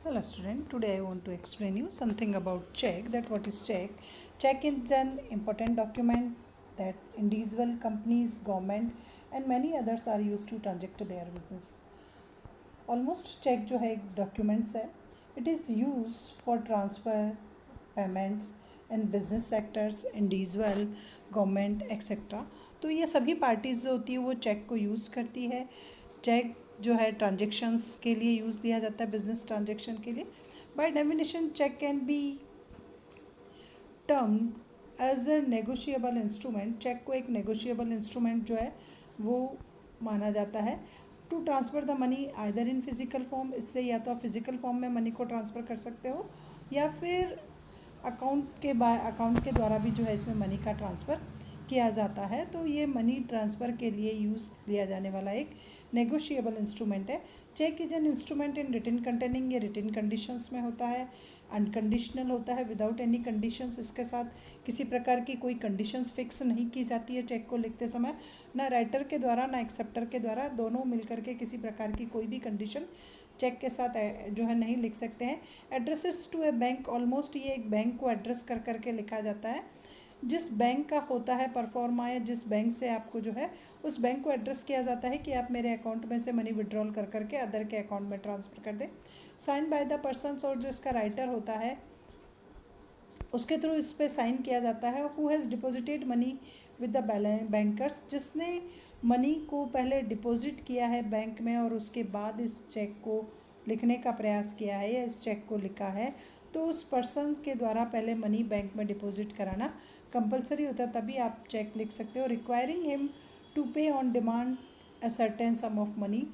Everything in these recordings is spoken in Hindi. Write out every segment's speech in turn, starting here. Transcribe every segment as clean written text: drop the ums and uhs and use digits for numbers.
Hello student, today I want to explain you something about check. That what is check? Check is an important document that individual companies, government and many others are used to transact their business. Almost check जो है एक documents है. It is used for transfer, payments in business sectors, individual, government etc. तो ये सभी पार्टीज जो होती है वो चेक को यूज़ करती है. चेक जो है ट्रांजेक्शन्स के लिए यूज़ लिया जाता है, बिजनेस ट्रांजेक्शन के लिए. By definition cheque can be term as a negotiable instrument. Cheque को एक नेगोशिएबल इंस्ट्रूमेंट जो है वो माना जाता है to transfer the money either in physical form. इससे या तो आप फिजिकल फॉर्म में मनी को ट्रांसफ़र कर सकते हो या फिर अकाउंट के द्वारा भी जो है इसमें मनी का ट्रांसफ़र किया जाता है. तो ये मनी ट्रांसफ़र के लिए यूज़ लिया जाने वाला एक नेगोशिएबल इंस्ट्रूमेंट है. Cheque is an instrument in written containing. ये रिटन कंडीशंस में होता है, अनकंडीशनल होता है, विदाउट एनी कंडीशंस. इसके साथ किसी प्रकार की कोई कंडीशंस फिक्स नहीं की जाती है चेक को लिखते समय, ना राइटर के द्वारा ना एक्सेप्टर के द्वारा. दोनों मिलकर के किसी प्रकार की कोई भी कंडीशन चेक के साथ जो है नहीं लिख सकते हैं. Addresses to a bank. Almost ये एक बैंक को एड्रेस कर करके लिखा जाता है. जिस बैंक का होता है परफॉर्मा या जिस बैंक से आपको जो है उस बैंक को एड्रेस किया जाता है कि आप मेरे अकाउंट में से मनी विड्रॉल कर करके अदर के अकाउंट में ट्रांसफ़र कर दें. Sign by the persons. और जो इसका राइटर होता है उसके थ्रू इस पर साइन किया जाता है. Who has deposited money with the bankers. जिसने मनी को पहले डिपॉजिट किया है बैंक में और उसके बाद इस चेक को लिखने का प्रयास किया है या इस चेक को लिखा है, तो उस पर्सन के द्वारा पहले मनी बैंक में डिपॉजिट कराना कंपलसरी होता है, तभी आप चेक लिख सकते हो. रिक्वायरिंग हिम टू पे on demand a certain some of money.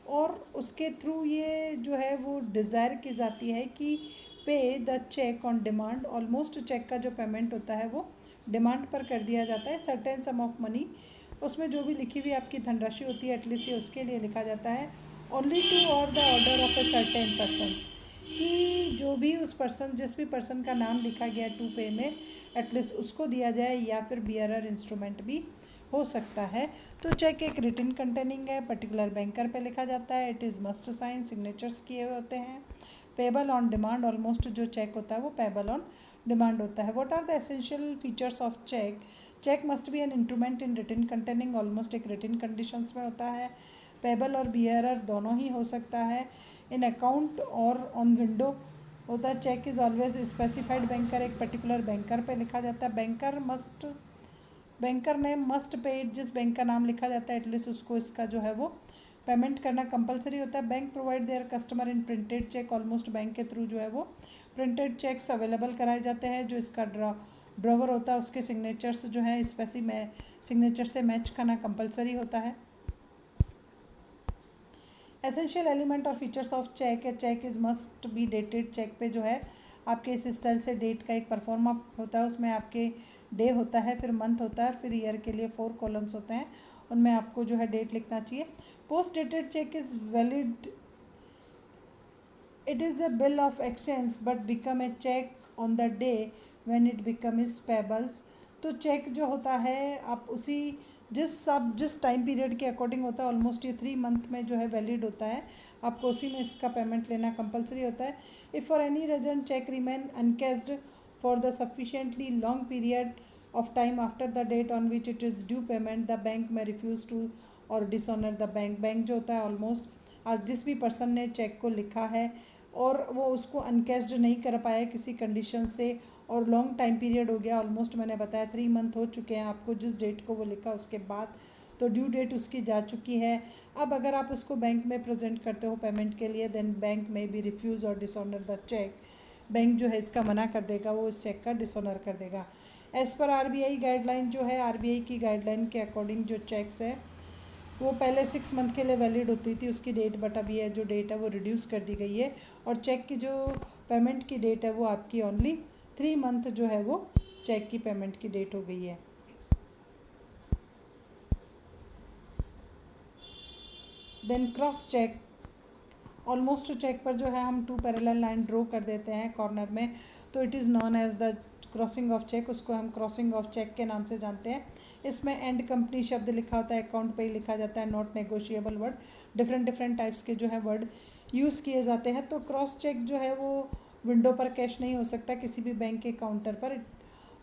और उसके थ्रू ये जो है वो डिज़ायर की जाती है कि pay the cheque on demand. Almost cheque का जो पेमेंट होता है वो डिमांड पर कर दिया जाता है. सर्टेन सम ऑफ मनी, उसमें जो भी लिखी हुई आपकी धनराशि होती है एटलीस्ट ये उसके लिए लिखा जाता है. ओनली टू और the order of a certain persons. कि जो भी उस पर्सन जिस भी पर्सन का नाम लिखा गया टू पे में एटलीस्ट उसको दिया जाए या फिर बियरर इंस्ट्रूमेंट भी हो सकता है. तो चेक एक रिटन कंटेनिंग है, पर्टिकुलर बैंकर पे लिखा जाता है. It is must sign, signatures किए हुए होते हैं. Payable on demand. ऑलमोस्ट जो चेक होता है वो पेबल ऑन डिमांड होता है. What are the essential features of cheque? Cheque must be an instrument in written containing. Almost एक रिटन कंडीशंस में होता है. पेबल और बियरर दोनों ही हो सकता है. इन अकाउंट और ऑन विंडो होता है. Cheque is always specified banker. एक पर्टिकुलर बैंकर पे लिखा जाता है. Banker name must pay it. जिस बैंक का नाम लिखा जाता है एटलीस्ट उसको इसका जो है वो पेमेंट करना कंपलसरी होता है. Bank provide their customer in printed cheque. Almost bank के थ्रू जो है वो प्रिंटेड चेक्स अवेलेबल कराए जाते हैं. जो इसका ड्रॉवर होता है उसके सिग्नेचर्स जो है सिग्नेचर से मैच करना कंपलसरी होता है. एसेंशियल एलिमेंट और फीचर्स ऑफ चेक है. Cheque is must be dated. Cheque पे जो है आपके इस स्टाइल से डेट का एक परफॉर्मा होता है. उसमें आपके डे होता है, फिर मंथ होता है, फिर ईयर के लिए 4 कॉलम्स होते हैं. उनमें आपको जो है डेट लिखना चाहिए. Post dated cheque is valid. It is a bill of exchange but become a cheque on the day when it become is payables. तो चेक जो होता है आप उसी जिस टाइम पीरियड के अकॉर्डिंग होता है. ऑलमोस्ट ये 3 मंथ में जो है वैलिड होता है. आपको उसी में इसका पेमेंट लेना कंपलसरी होता है. If for any reason cheque remain uncashed for the sufficiently long period of time after the date on which it is due payment, the bank में रिफ्यूज़ टू और डिसऑनर द बैंक. बैंक जो होता है ऑलमोस्ट आप जिस भी पर्सन ने चेक को लिखा है और वो उसको अनकैश्ड नहीं कर पाया किसी कंडीशन से और लॉन्ग टाइम पीरियड हो गया. ऑलमोस्ट मैंने बताया 3 मंथ हो चुके हैं आपको जिस डेट को वो लिखा उसके बाद, तो ड्यू डेट उसकी जा चुकी है. अब अगर आप उसको बैंक में प्रेजेंट करते हो पेमेंट के लिए, देन बैंक में भी रिफ्यूज़ और डिसऑनर द चेक. बैंक जो है इसका मना कर देगा, वो इस चेक का डिसऑनर कर देगा. एज़ पर आरबीआई गाइडलाइन जो है, आरबीआई की गाइडलाइन के अकॉर्डिंग जो चेक्स है वो पहले 6 मंथ के लिए वैलिड होती थी उसकी डेट, बट अब ये जो डेट है वो रिड्यूस कर दी गई है. और चेक की जो पेमेंट की डेट है वो आपकी ओनली 3 मंथ जो है वो चेक की पेमेंट की डेट हो गई है. Then cross cheque. Almost cheque पर जो है हम 2 पैरेलल लाइन ड्रॉ कर देते हैं कॉर्नर में, तो it is non as the crossing of cheque. उसको हम क्रॉसिंग ऑफ चेक के नाम से जानते हैं. इसमें एंड कंपनी शब्द लिखा होता है, अकाउंट पे ही लिखा जाता है. Not negotiable word. Different types के जो है वर्ड यूज़ किए जाते हैं। तो क्रॉस चेक जो है वो विंडो पर कैश नहीं हो सकता किसी भी बैंक के काउंटर पर,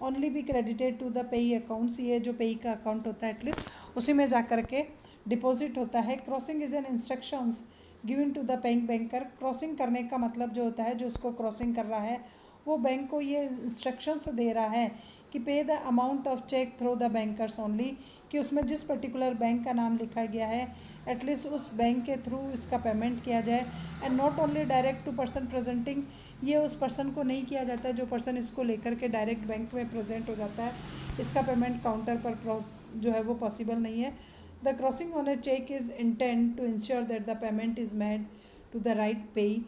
only be credited to the payee accounts. ये जो पेई का अकाउंट होता है एटलीस्ट उसी में जा कर के डिपॉजिट होता है। Crossing is an instructions given to the paying banker. Crossing करने का मतलब जो होता है, जो उसको क्रॉसिंग कर रहा है वो बैंक को ये इंस्ट्रक्शंस दे रहा है कि pay the amount of cheque through the bankers only, कि उसमें जिस पर्टिकुलर बैंक का नाम लिखा गया है एटलीस्ट उस बैंक के थ्रू इसका पेमेंट किया जाए। And not only direct to person presenting, ये उस पर्सन को नहीं किया जाता जो पर्सन इसको लेकर के डायरेक्ट बैंक में प्रेजेंट हो जाता है, इसका पेमेंट काउंटर पर जो है वो पॉसिबल नहीं है। The crossing on a cheque is intend to ensure that the payment is made to the right payee.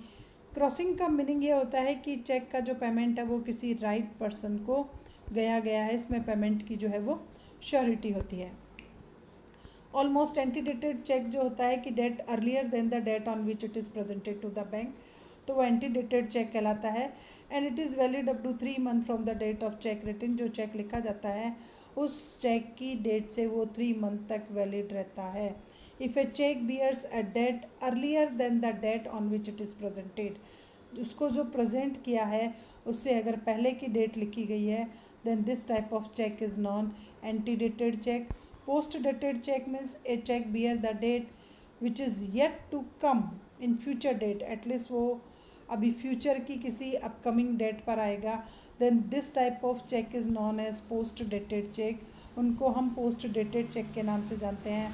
Crossing का मीनिंग ये होता है कि चेक का जो पेमेंट है वो किसी राइट पर्सन को गया है, इसमें पेमेंट की जो है वो श्योरिटी होती है। ऑलमोस्ट एंटीडेटेड चेक जो होता है कि date earlier than the date on which it is presented to the bank, तो वो एंटीडेटेड चेक कहलाता है। And it is valid up to 3 month from the date of cheque written. जो चेक लिखा जाता है उस चेक की डेट से वो 3 मंथ तक वैलिड रहता है। If a cheque bears a date earlier than the date on which it is presented, उसको जो प्रेजेंट किया है उससे अगर पहले की डेट लिखी गई है then this type of cheque is non antedated cheque. Post dated cheque means a cheque bear the date which is yet to come in future date, at least वो अभी फ्यूचर की किसी अपकमिंग डेट पर आएगा, then this type of cheque is non as post dated cheque. उनको हम पोस्ट डेटेड चेक के नाम से जानते हैं।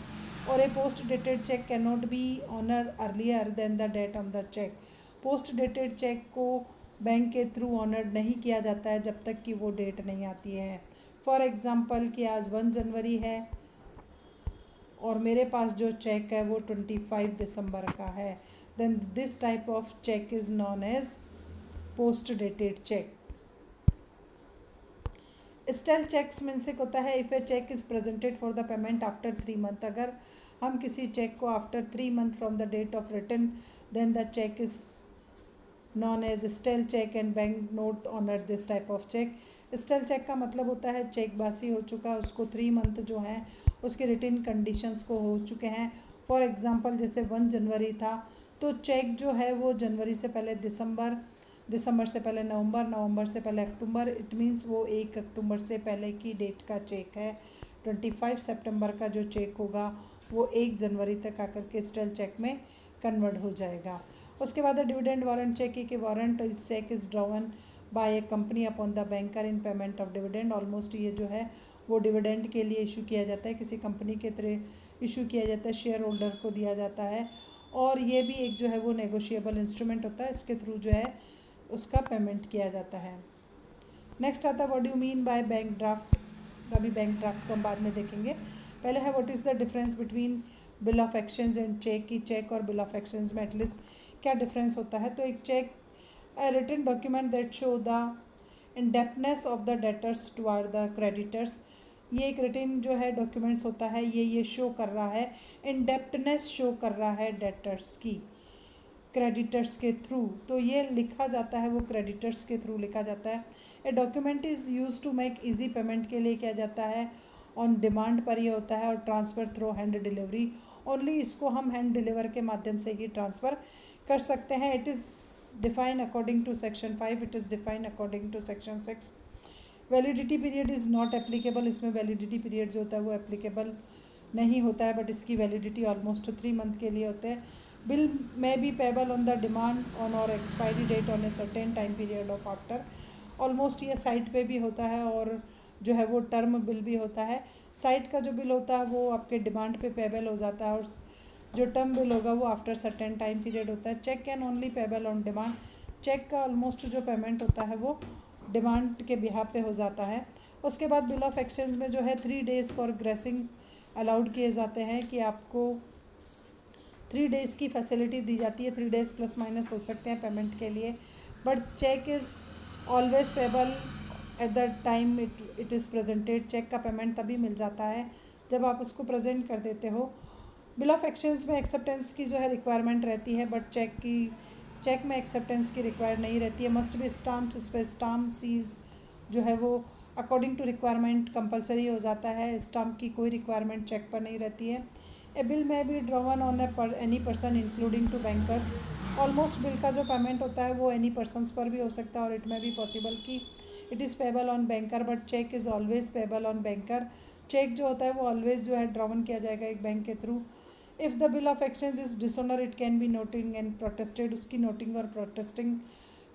और a post dated cheque can not be honour earlier than the date on the cheque. Post dated cheque को बैंक के थ्रू ऑनर नहीं किया जाता है जब तक कि वो डेट नहीं आती है। फॉर एग्ज़ाम्पल कि आज 1 जनवरी है और मेरे पास जो चेक है वो 25 दिसंबर का है, then this type of cheque is non as post dated cheque. Stale cheques means एक होता है if a cheque is presented for the payment after 3 month. अगर हम किसी चेक को after 3 month from the date of return, then the cheque is non as stale cheque and bank not honour this type of cheque. Stale cheque का मतलब होता है चेक बासी हो चुका, उसको 3 मंथ जो है उसके रिटर्न कंडीशंस को हो चुके हैं। फॉर एग्जांपल जैसे 1 जनवरी था तो चेक जो है वो जनवरी से पहले दिसंबर, दिसंबर से पहले नवंबर, नवंबर से पहले अक्टूबर, इट मीन्स वो 1 अक्टूबर से पहले की डेट का चेक है। 25 सितंबर का जो चेक होगा वो 1 जनवरी तक आकर के स्टेल चेक में कन्वर्ट हो जाएगा। उसके बाद डिविडेंड वारंट चेक के warrant is cheque is drawn by a company upon the banker in payment of dividend. Almost ये जो है वो डिविडेंड के लिए इशू किया जाता है, किसी कंपनी के थ्रू इशू किया जाता है, शेयर होल्डर को दिया जाता है। और ये भी एक जो है वो नेगोशिएबल इंस्ट्रूमेंट होता है, इसके थ्रू जो है उसका पेमेंट किया जाता है। नेक्स्ट आता है what do you mean by bank draft. अभी बैंक ड्राफ्ट को हम बाद में देखेंगे। पहले है what is the difference between bill of exchange and cheque, की चेक और बिल ऑफ एक्सचेंज में एटलीस्ट क्या डिफरेंस होता है। तो एक cheque a written document that show the indebtedness of the debtors toward the creditors। ये एक रिटन जो है डॉक्यूमेंट्स होता है, ये शो कर रहा है, इंडेप्टनेस शो कर रहा है डेटर्स की क्रेडिटर्स के थ्रू। तो ये लिखा जाता है वो क्रेडिटर्स के थ्रू लिखा जाता है। A document is use to make easy payment के लिए किया जाता है, ऑन डिमांड पर ये होता है, और transfer through hand delivery. Only इसको हम हैंड डिलीवर के माध्यम से ही ट्रांसफ़र कर सकते हैं। It is define according to section 5, it is define according to section 6। Validity period is not applicable. इसमें वैलिडिटी पीरियड जो होता है वो एप्लीकेबल नहीं होता है, बट इसकी वैलिडिटी ऑलमोस्ट 3 मंथ के लिए होते हैं। Bill may be payable on the demand on और expiry date on a certain time period of after. Almost ये साइट पे भी होता है और जो है वो टर्म बिल भी होता है। साइट का जो बिल होता है वो आपके डिमांड पे पेबल हो जाता है, और जो टर्म बिल होगा वो आफ्टर सर्टेन टाइम पीरियड होता है। Cheque can only payable on demand. चेक का ऑलमोस्ट जो पेमेंट होता है वो डिमांड के बिहाफ पे हो जाता है। उसके बाद बिल ऑफ एक्सचेंज में जो है 3 डेज़ फॉर ग्रेसिंग अलाउड किए जाते हैं, कि आपको 3 डेज़ की फैसिलिटी दी जाती है। 3 डेज़ प्लस माइनस हो सकते हैं पेमेंट के लिए, but cheque is always payable at the time it is presented. Cheque का पेमेंट तभी मिल जाता है जब आप उसको प्रेजेंट कर देते हो। बिल ऑफ एक्सचेंज में एक्सेप्टेंस की जो है रिक्वायरमेंट रहती है, बट चेक में एक्सेप्टेंस की रिक्वायर नहीं रहती है। मस्ट बी स्टाम्प, इस पर स्टाम्प सीज जो है वो अकॉर्डिंग टू रिक्वायरमेंट कंपलसरी हो जाता है। स्टाम्प की कोई रिक्वायरमेंट चेक पर नहीं रहती है। A bill may be drawn on any person including two bankers. Almost bill का जो पेमेंट होता है वो एनी पर्सनस पर भी हो सकता है, और इट में बी पॉसिबल कि it is payable on banker, but cheque is always payable on banker. Cheque जो होता है वो ऑलवेज जो है ड्रॉवन किया जाएगा एक बैंक के through. If the bill of exchange is dishonour it can be noting and protested. उसकी नोटिंग और प्रोटेस्टिंग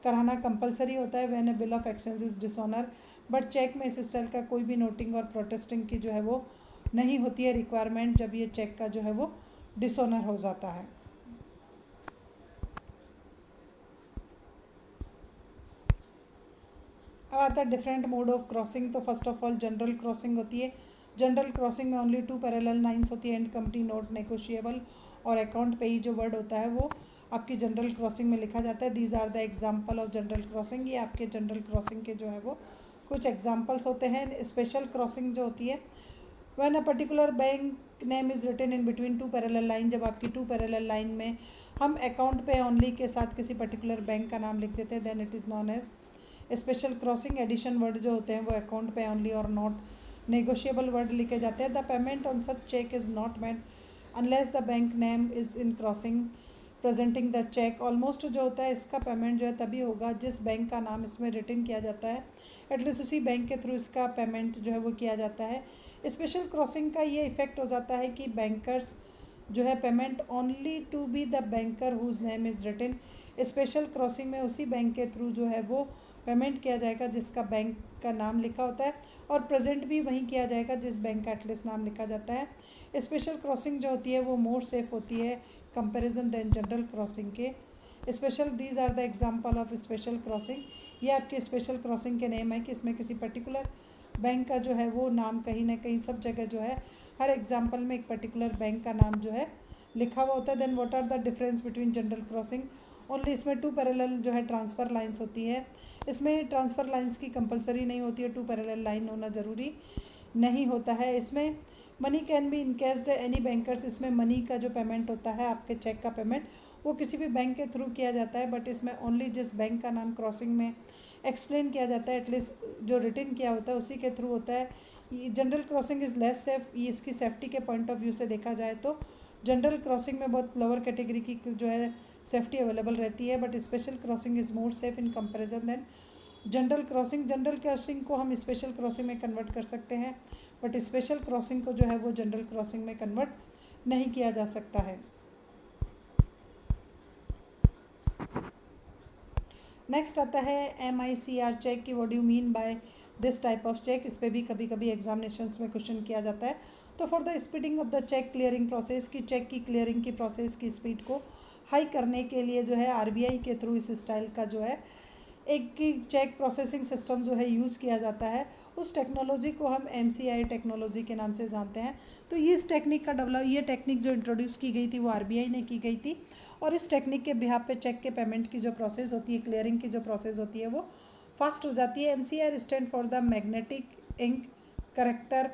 कराना कंपलसरी होता है when a bill of exchange is dishonour. But cheque में इस स्टाइल का कोई भी नोटिंग और प्रोटेस्टिंग की जो है वो नहीं होती है रिक्वायरमेंट, जब ये चेक का जो है वो डिसऑनर हो जाता है। अब आता है डिफरेंट मोड ऑफ क्रॉसिंग। तो first of all general crossing होती है। जनरल क्रॉसिंग में ओनली 2 पैरेलल लाइंस होती है, एंड कंपनी नोट, नेगोशिएबल और अकाउंट पे ही जो वर्ड होता है वो आपकी जनरल क्रॉसिंग में लिखा जाता है। These are the example of general crossing. ये आपके जनरल क्रॉसिंग के जो है वो कुछ एग्जाम्पल्स होते हैं। स्पेशल क्रॉसिंग जो होती है, when a particular bank name is written in between 2 parallel line, जब आपकी 2 पैरेलल लाइन में हम अकाउंट पे ओनली के साथ किसी पर्टिकुलर बैंक का नाम लिख देते हैं, then it is non as special crossing. Addition word जो होते हैं वो अकाउंट पे ओनली और नॉट नेगोशिएबल वर्ड लिखे जाते हैं। The payment on such cheque is not made unless the bank name is in crossing presenting the cheque. Almost जो होता है इसका पेमेंट जो है तभी होगा जिस बैंक का नाम इसमें रिटन किया जाता है, एटलीस्ट उसी बैंक के थ्रू इसका पेमेंट जो है वो किया जाता है। स्पेशल क्रॉसिंग का ये इफेक्ट हो जाता है कि बैंकर्स जो है payment only to be the banker whose name is written. Special crossing में उसी बैंक के थ्रू जो है वो पेमेंट किया जाएगा जिसका बैंक का नाम लिखा होता है, और प्रेजेंट भी वहीं किया जाएगा जिस बैंक का एटलीस्ट नाम लिखा जाता है। स्पेशल क्रॉसिंग जो होती है वो मोर सेफ होती है कंपैरिजन देन जनरल क्रॉसिंग के। Special these are the example of special crossing. ये आपके स्पेशल क्रॉसिंग के नेम है कि इसमें किसी पर्टिकुलर बैंक का जो है वो नाम कहीं ना कहीं सब जगह जो है हर एग्जांपल में एक पर्टिकुलर बैंक का नाम जो है लिखा हुआ होता है। Then what are the difference between general crossing. Only इसमें 2 पैरेलल जो है ट्रांसफ़र लाइंस होती है। इसमें ट्रांसफ़र लाइंस की कंपलसरी नहीं होती है, 2 पैरेलल लाइन होना ज़रूरी नहीं होता है। इसमें money can be encashed any bankers. इसमें मनी का जो पेमेंट होता है आपके चेक का पेमेंट वो किसी भी बैंक के थ्रू किया जाता है, बट इसमें ओनली जिस बैंक का नाम क्रॉसिंग में एक्सप्लेन किया जाता है एटलीस्ट जो रिटन किया होता है उसी के थ्रू होता है। ये general crossing is less safe. ये इसकी सेफ्टी के पॉइंट ऑफ व्यू से देखा जाए तो जनरल क्रॉसिंग में बहुत लोअर कैटेगरी की जो है सेफ्टी अवेलेबल रहती है, but special crossing is more safe in comparison than general crossing. General crossing को हम स्पेशल क्रॉसिंग में कन्वर्ट कर सकते हैं, बट स्पेशल क्रॉसिंग को जो है वो जनरल क्रॉसिंग में कन्वर्ट नहीं किया जा सकता है। नेक्स्ट आता है MICR चेक की। What do you mean by this type of cheque. इस पर भी कभी कभी एग्जामिनेशंस में क्वेश्चन किया जाता है। तो for the speeding of the cheque clearing process, की चेक की क्लियरिंग की प्रोसेस की स्पीड को हाई करने के लिए जो है RBI के थ्रू इस स्टाइल का जो है एक की चेक प्रोसेसिंग सिस्टम जो है यूज़ किया जाता है। उस टेक्नोलॉजी को हम MCI टेक्नोलॉजी के नाम से जानते हैं। तो इस टेक्निक का डेवलप, ये टेक्निक जो इंट्रोड्यूस की गई थी वो RBI ने की गई थी, और इस टेक्निक के बिहाफ पे चेक के पेमेंट की जो प्रोसेस होती है, क्लियरिंग की जो प्रोसेस होती है वो फास्ट हो जाती है। MCR stand for the magnetic ink character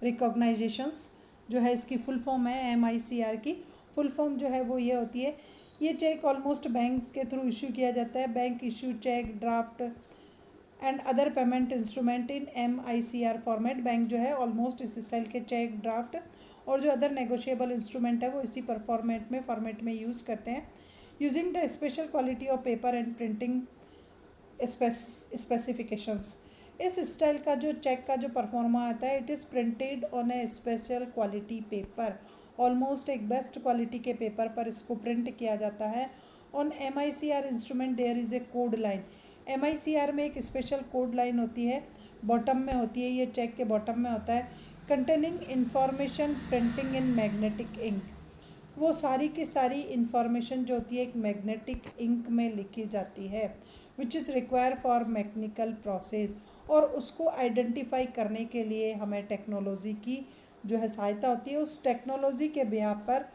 recognisations, जो है इसकी फुल फॉर्म है MICR की। फुल फॉर्म जो है वो ये होती है। ये चेक ऑलमोस्ट बैंक के थ्रू इशू किया जाता है। Bank issue cheque, draft and other payment instrument in MICR format. Bank जो है ऑलमोस्ट इस स्टाइल के चेक, ड्राफ्ट और जो अदर नेगोशिएबल इंस्ट्रूमेंट है वो इसी पर फॉर्मेट में यूज़ करते हैं। Using the special quality of paper and printing specifications. इस स्टाइल का जो चेक का जो परफॉर्मा आता है, it is printed on a special quality paper. Almost एक बेस्ट क्वालिटी के पेपर पर इसको प्रिंट किया जाता है। On MICR instrument there is a code line. MICR में एक स्पेशल कोड लाइन होती है, बॉटम में होती है, ये चेक के बॉटम में होता है। Containing information printing in magnetic ink. वो सारी की सारी इंफॉर्मेशन जो होती है एक मैग्नेटिक इंक में लिखी जाती है, which is require for mechanical process. और उसको आइडेंटिफाई करने के लिए हमें टेक्नोलॉजी की जो है सहायता होती है। उस टेक्नोलॉजी के बिहाफ पर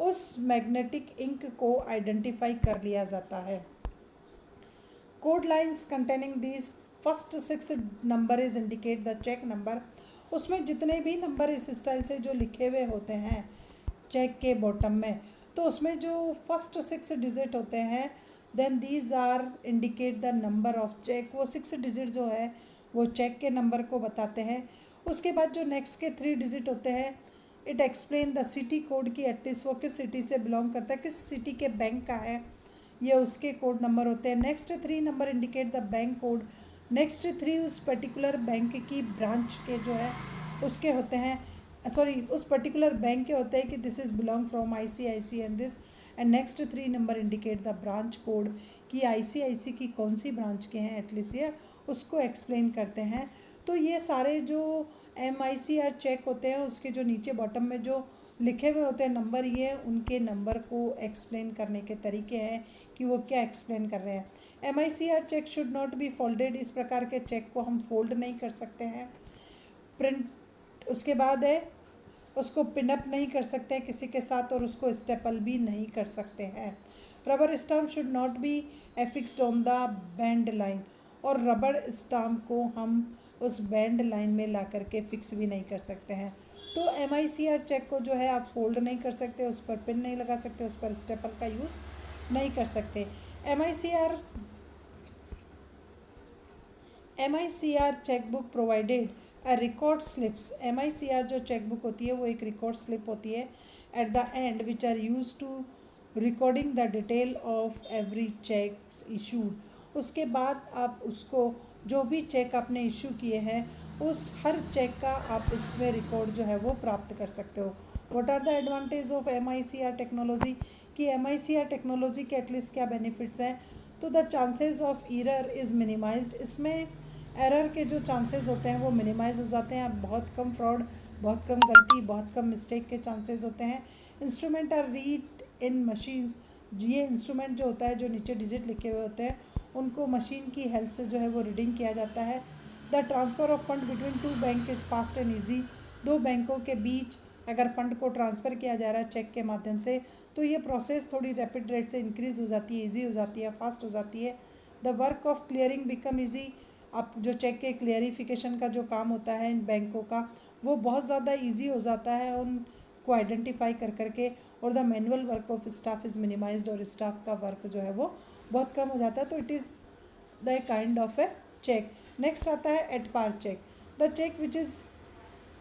उस मैग्नेटिक इंक को आइडेंटिफाई कर लिया जाता है। Code lines containing this first 6 number is indicate the cheque number. उसमें जितने भी नंबर इस स्टाइल से जो लिखे हुए होते हैं चेक के बॉटम में, तो उसमें जो फर्स्ट 6 डिजिट होते हैं, then these are indicate the number of cheque. वो 6 डिजिट जो है वो चेक के नंबर को बताते हैं। उसके बाद जो नेक्स्ट के 3 डिजिट होते हैं it explain the city code की एटलीस्ट वो किस सिटी से बिलोंग करता है, किस सिटी के बैंक का है, ये उसके कोड नंबर होते हैं। Next 3 number indicate the bank code. Next 3 उस पर्टिकुलर बैंक की ब्रांच के जो है उसके होते हैं, सॉरी उस पर्टिकुलर बैंक के होते हैं कि this is belong from ICICI and this. And next 3 number indicate the branch code कि ICICI की कौन सी ब्रांच के हैं, एटलीस्ट ये उसको एक्सप्लेन करते हैं। तो ये सारे जो MICR चेक होते हैं उसके जो नीचे बॉटम में जो लिखे हुए होते हैं नंबर, ये उनके नंबर को एक्सप्लेन करने के तरीके हैं कि वो क्या एक्सप्लेन कर रहे हैं। MICR cheque should not be folded, इस प्रकार के चेक को हम फोल्ड नहीं कर सकते हैं। प्रिंट उसके बाद है उसको पिनअप नहीं कर सकते हैं किसी के साथ, और उसको स्टेपल भी नहीं कर सकते हैं। Rubber stamp should not be affixed on the band line, और रबर स्टाम्प को हम उस बैंड लाइन में ला करके फिक्स भी नहीं कर सकते हैं। तो MICR चेक को जो है आप फोल्ड नहीं कर सकते, उस पर पिन नहीं लगा सकते, उस पर स्टेपल का यूज़ नहीं कर सकते। MICR chequebook provided record slips. MICR जो चेकबुक होती है वो एक रिकॉर्ड स्लिप होती है at the end which are use to recording the detail of every cheques issued. उसके बाद आप उसको जो भी चेक आपने इशू किए हैं उस हर चेक का आप इसमें रिकॉर्ड जो है वो प्राप्त कर सकते हो। What are the advantage of MICR technology, कि MICR टेक्नोलॉजी के एटलीस्ट क्या बेनिफिट्स हैं। तो the chances of error is minimised, इसमें एरर के जो चांसेस होते हैं वो मिनिमाइज हो जाते हैं। बहुत कम फ्रॉड, बहुत कम गलती, बहुत कम मिस्टेक के चांसेस होते हैं। Instrument are read in machines, ये इंस्ट्रूमेंट जो होता है जो नीचे डिजिट लिखे हुए होते हैं उनको मशीन की हेल्प से जो है वो रीडिंग किया जाता है। The transfer of fund between 2 bank is fast and easy, 2 बैंकों के बीच अगर फंड को ट्रांसफ़र किया जा रहा है चेक के माध्यम से तो ये प्रोसेस थोड़ी रैपिड रेट से इंक्रीज़ हो जाती है, ईजी हो जाती है, फास्ट हो जाती है। The work of clearing become easy, आप जो चेक के क्लियरिफिकेशन का जो काम होता है इन बैंकों का वो बहुत ज़्यादा ईजी हो जाता है उनको आइडेंटिफाई कर करके, और the manual work of staff is minimised, और स्टाफ का वर्क जो है वो बहुत कम हो जाता है। तो it is the kind of a cheque. Next आता है at par cheque, the cheque which is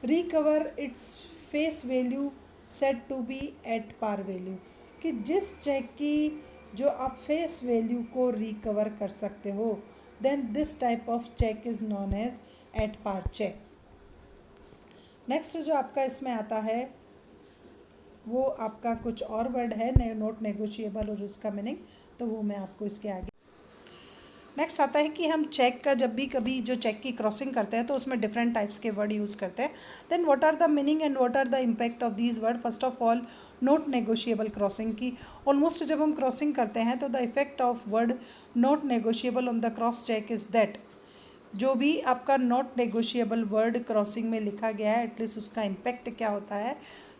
recover its face value set to be at par value, कि जिस चेक की जो आप फेस वैल्यू को रिकवर कर सकते हो then this type of check is known as at par check. Next जो आपका इसमें आता है वो आपका कुछ और वर्ड है नॉट नेगोशिएबल, और उसका मीनिंग तो वो मैं आपको इसके आगे। नेक्स्ट आता है कि हम चेक का जब भी कभी जो चेक की क्रॉसिंग करते हैं तो उसमें डिफरेंट टाइप्स के वर्ड यूज़ करते हैं। Then what are the meaning and what are the impact of these word. First of all not negotiable crossing की ऑलमोस्ट जब हम क्रॉसिंग करते हैं तो the effect of word not negotiable on the cross cheque is that, जो भी आपका नॉट नेगोशिएबल वर्ड क्रॉसिंग में लिखा गया है एटलीस्ट उसका इम्पैक्ट क्या होता है,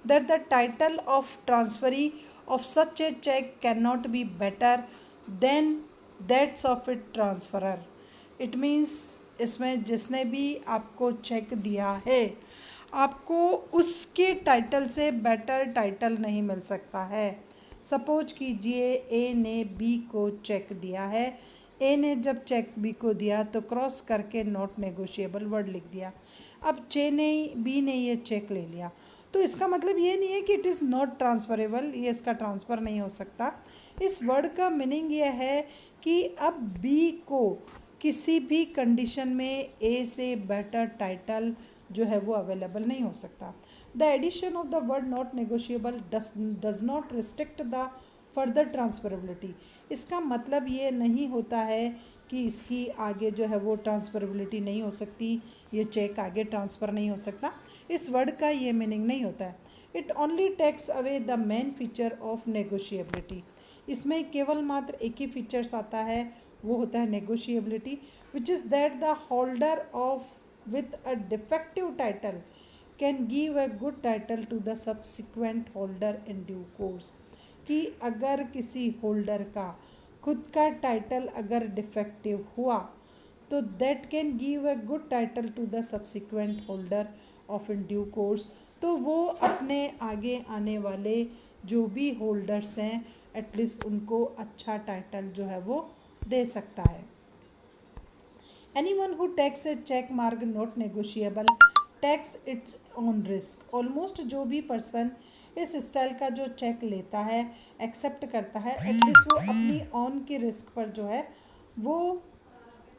that the title of transferee of such a cheque can not be better than that's of it transferor. It means इसमें जिसने भी आपको चेक दिया है आपको उसके टाइटल से बेटर टाइटल नहीं मिल सकता है। सपोज कीजिए ए ने बी को चेक दिया है, ए ने जब चेक बी को दिया तो क्रॉस करके नॉट नेगोशिएबल वर्ड लिख दिया। अब बी ने ये चेक ले लिया तो इसका मतलब ये नहीं है कि इट इज़ नॉट ट्रांसफरेबल, ये इसका ट्रांसफ़र नहीं हो सकता। इस वर्ड का मीनिंग ये है कि अब बी को किसी भी कंडीशन में ए से बेटर टाइटल जो है वो अवेलेबल नहीं हो सकता। The addition of the word not negotiable does not restrict the further transferability, इसका मतलब ये नहीं होता है कि इसकी आगे जो है वो ट्रांसफरेबिलिटी नहीं हो सकती, ये चेक आगे ट्रांसफ़र नहीं हो सकता, इस वर्ड का ये मीनिंग नहीं होता है। It only takes away the main feature of negotiability, इसमें केवल मात्र एक ही फीचर्स आता है वो होता है negotiability, which is that the holder of with a defective title can give a good title to the subsequent holder in due course, कि अगर किसी होल्डर का खुद का टाइटल अगर डिफेक्टिव हुआ तो that can give a good title to the subsequent holder of in due course, तो वो अपने आगे आने वाले जो भी होल्डर्स हैं एटलीस्ट उनको अच्छा टाइटल जो है वो दे सकता है। Anyone who takes a cheque mark not negotiable takes its on risk. ऑलमोस्ट जो भी पर्सन इस स्टाइल का जो चेक लेता है, एक्सेप्ट करता है, एटलीस्ट वो अपनी ऑन की रिस्क पर जो है वो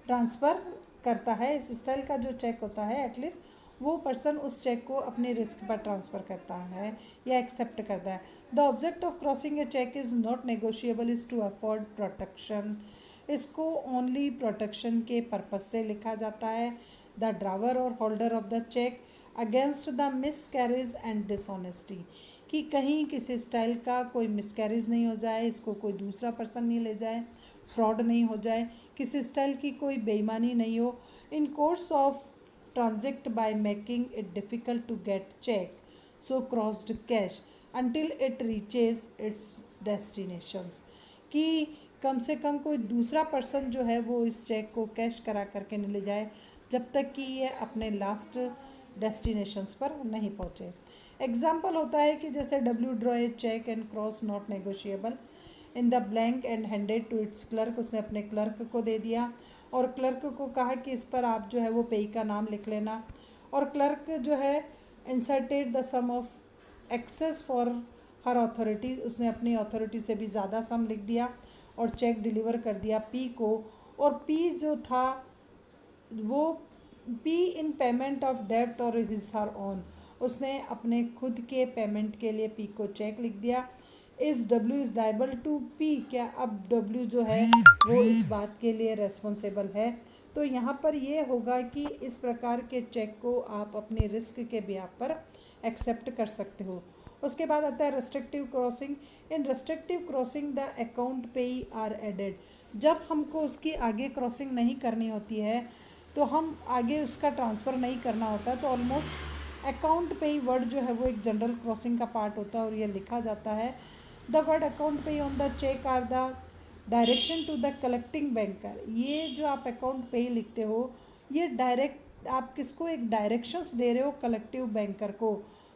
ट्रांसफ़र करता है। इस स्टाइल का जो चेक होता है एटलीस्ट वो पर्सन उस चेक को अपनी रिस्क पर ट्रांसफ़र करता है या एक्सेप्ट करता है। The object of crossing a cheque is not negotiable is to afford protection. इसको ओनली प्रोटेक्शन के पर्पज से लिखा जाता है। द ड्रावर और holder of the cheque against the miscarriage and dishonesty, कि कहीं किसी स्टाइल का कोई मिसकैरेज नहीं हो जाए, इसको कोई दूसरा पर्सन नहीं ले जाए, फ्रॉड नहीं हो जाए, किसी स्टाइल की कोई बेईमानी नहीं हो। In course of transact by making it difficult to get cheque so crossed cash until it reaches its destinations, कि कम से कम कोई दूसरा पर्सन जो है वो इस चेक को कैश करा करके नहीं ले जाए जब तक कि ये अपने लास्ट डेस्टिनेशंस पर नहीं पहुँचे। एग्जाम्पल होता है कि जैसे W draw a cheque and cross not negotiable in the blank and handed to its clerk. उसने अपने क्लर्क को दे दिया और क्लर्क को कहा कि इस पर आप जो है वो पेई का नाम लिख लेना, और क्लर्क जो है inserted the sum of excess for her authority, उसने अपनी अथॉरिटी से भी ज़्यादा सम लिख दिया और चेक डिलीवर कर दिया पी को। और पी जो था वो पी इन पेमेंट ऑफ डेब्ट और हिज हर ओन, उसने अपने खुद के पेमेंट के लिए पी को चेक लिख दिया। Is W is liable to pay, क्या अब डब्ल्यू जो है वो इस बात के लिए रेस्पॉन्सिबल है। तो यहाँ पर ये होगा कि इस प्रकार के चेक को आप अपने रिस्क के बिहाफ पर एक्सेप्ट कर सकते हो। उसके बाद आता है restrictive crossing. In restrictive crossing the account पेई आर एडेड। जब हमको उसकी आगे क्रॉसिंग नहीं करनी होती है, तो हम आगे उसका ट्रांसफ़र नहीं करना होता, तो ऑलमोस्ट अकाउंट पेई वर्ड जो है वो एक जनरल क्रॉसिंग का पार्ट होता है और ये लिखा जाता है। The word account payee on the cheque are the direction to the collecting banker. ये जो आप अकाउंट पेई लिखते हो ये डायरेक्ट आप किसको एक डायरेक्शंस दे रहे हो कलेक्टिव बैंकर को,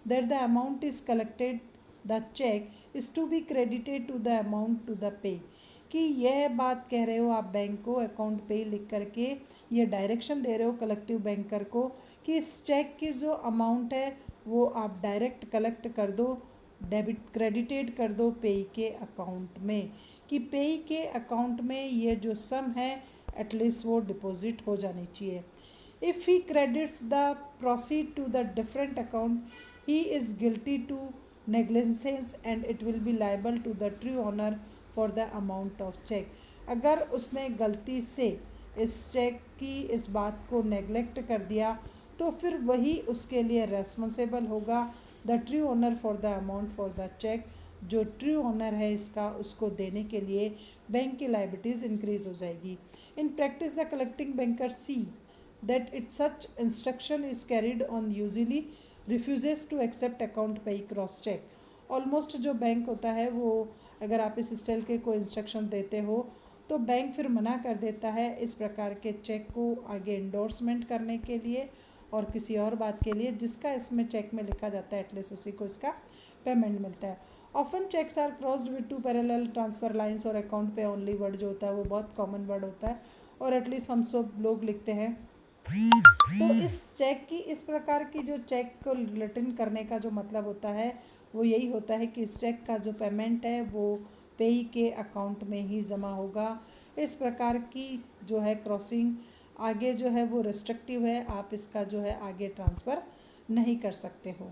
that the amount is collected the cheque is to be credited to the amount to the pay, कि यह बात कह रहे हो आप बैंक को अकाउंट पे लिख करके ये डायरेक्शन दे रहे हो कलेक्टिव बैंकर को कि इस चेक की जो अमाउंट है वो आप डायरेक्ट कलेक्ट कर दो, डेबिट क्रेडिटेड कर दो पेई के अकाउंट में, कि पेई के अकाउंट में ये जो सम है एटलीस्ट वो डिपॉजिट हो जानी चाहिए। If he credits the proceed to the different account he is guilty to negligence and it will be liable to the true owner for the amount of cheque. अगर उसने गलती से इस चेक की इस बात को नेग्लेक्ट कर दिया तो फिर वही उसके लिए रेस्पॉन्सिबल होगा, the true owner for the amount for the cheque. जो ट्रू ऑनर है इसका उसको देने के लिए बैंक की लायबिलिटीज़ इंक्रीज हो जाएगी। In practice the collecting banker see that it such instruction is carried on usually refuses to accept account pay cross cheque. Almost जो बैंक होता है वो अगर आप इस स्टाइल के कोई इंस्ट्रक्शन देते हो तो बैंक फिर मना कर देता है इस प्रकार के चेक को आगे इंडोर्समेंट करने के लिए और किसी और बात के लिए जिसका इसमें चेक में लिखा जाता है, एटलीस्ट उसी को इसका पेमेंट मिलता है। Often cheques are crossed with two parallel transfer lines, और अकाउंट पे ओनली वर्ड जो होता है वो बहुत कॉमन वर्ड होता है और एटलीस्ट हम सब लोग लिखते हैं। तो इस चेक की इस प्रकार की जो चेक को रिटर्न करने का जो मतलब होता है वो यही होता है कि इस चेक का जो पेमेंट है वो पेई के अकाउंट में ही जमा होगा। इस प्रकार की जो है क्रॉसिंग आगे जो है वो रिस्ट्रिक्टिव है, आप इसका जो है आगे ट्रांसफ़र नहीं कर सकते हो।